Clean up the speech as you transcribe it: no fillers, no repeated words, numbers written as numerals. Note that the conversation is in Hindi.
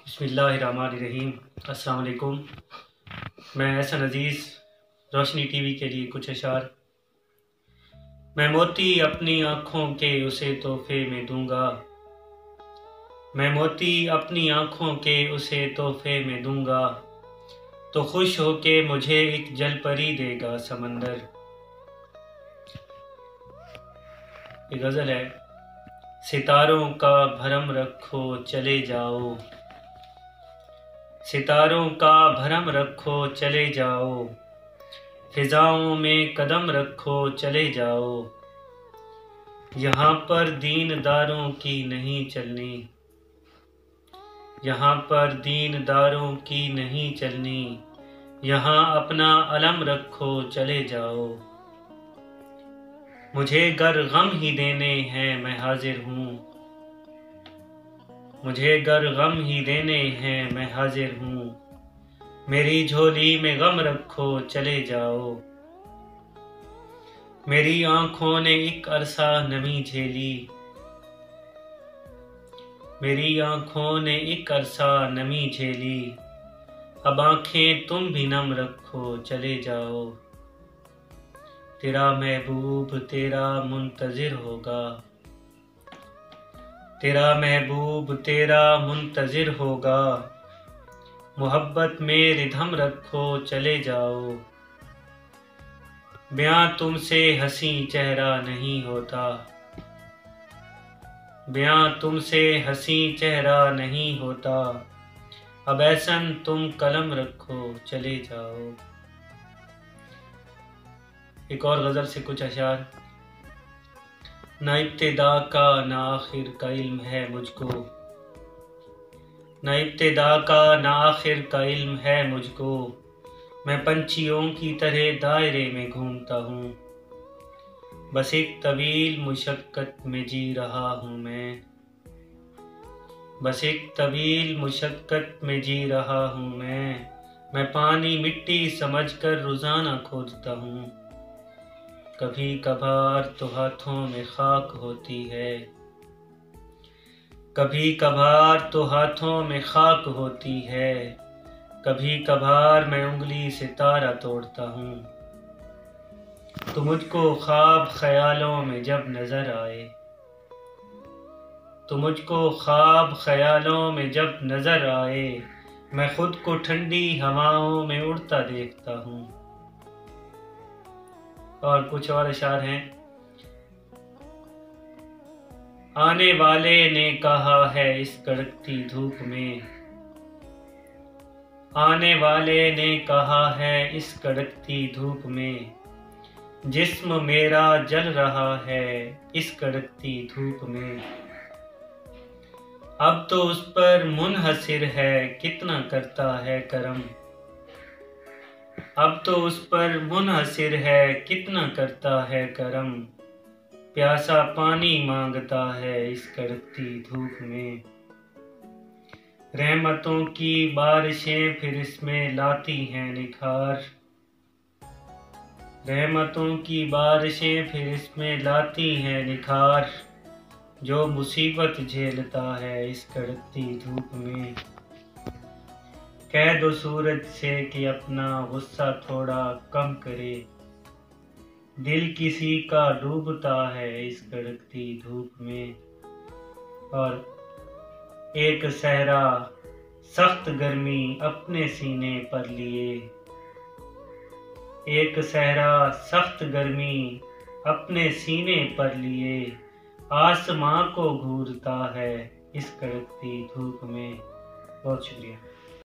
बिस्मिल्लाहिर्रहमानिर्रहीम। अस्सलाम वालेकुम। मैं एहसन अज़ीज़ रोशनी टीवी के लिए कुछ अशार। मैं मोती अपनी आँखों के उसे तोहफे में दूंगा, मैं मोती अपनी आँखों के उसे तोहफे में दूंगा, तो खुश हो के मुझे एक जल परी देगा समंदर। ये गज़ल है। सितारों का भरम रखो चले जाओ, सितारों का भरम रखो चले जाओ, फिजाओं में कदम रखो चले जाओ, यहाँ पर दीनदारों की नहीं चलनी, यहाँ पर दीनदारों की नहीं चलनी, यहाँ अपना अलम रखो चले जाओ। मुझे गर गम ही देने हैं मैं हाजिर हूँ, मुझे गर गम ही देने हैं मैं हाजिर हूँ, मेरी झोली में गम रखो चले जाओ। मेरी आँखों ने एक अरसा नमी झेली, मेरी आँखों ने एक अरसा नमी झेली, अब आँखें तुम भी नम रखो चले जाओ। तेरा महबूब तेरा मुंतज़िर होगा, तेरा महबूब तेरा मुंतज़िर होगा, मोहब्बत में रिधम रखो चले जाओ। बयां तुमसे हंसी चेहरा नहीं होता, बयां तुमसे हंसी चेहरा नहीं होता, अब ऐसन तुम कलम रखो चले जाओ। एक और गज़ल से कुछ अशार। ना इब्तिदा का ना आखिर का इल्म है मुझको, ना इब्तिदा का ना आखिर का इल्म है मुझको, मैं पंछियों की तरह दायरे में घूमता हूँ, बस एक तवील मुशक्क़त में जी रहा हूँ मैं, बस एक तवील मुशक्क़त में जी रहा हूँ मैं पानी मिट्टी समझकर रोज़ाना खोदता हूँ, कभी कभार तो हाथों में खाक होती है, कभी कभार तो हाथों में खाक होती है, कभी कभार मैं उंगली से तारा तोड़ता हूँ, तो मुझको ख्वाब ख्यालों में जब नजर आए, तो मुझको ख्वाब ख्यालों में जब नजर आए, मैं खुद को ठंडी हवाओं में उड़ता देखता हूँ। और कुछ और अशार हैं। आने वाले ने कहा है इस कड़कती धूप में, आने वाले ने कहा है इस कड़कती धूप में, जिस्म मेरा जल रहा है इस कड़कती धूप में, अब तो उस पर मुनहसिर है कितना करता है करम, अब तो उस पर मुनहसिर है कितना करता है करम, प्यासा पानी मांगता है इस कड़कती धूप में, रहमतों की बारिशें फिर इसमें लाती हैं निखार, रहमतों की बारिशें फिर इसमें लाती हैं निखार, जो मुसीबत झेलता है इस कड़कती धूप में, कह दो सूरज से कि अपना गुस्सा थोड़ा कम करे, दिल किसी का डूबता है इस कड़कती धूप में। और एक सहरा सख्त गर्मी अपने सीने पर लिए, एक सहरा सख्त गर्मी अपने सीने पर लिए, आसमां को घूरता है इस कड़कती धूप में। बहुत शुक्रिया।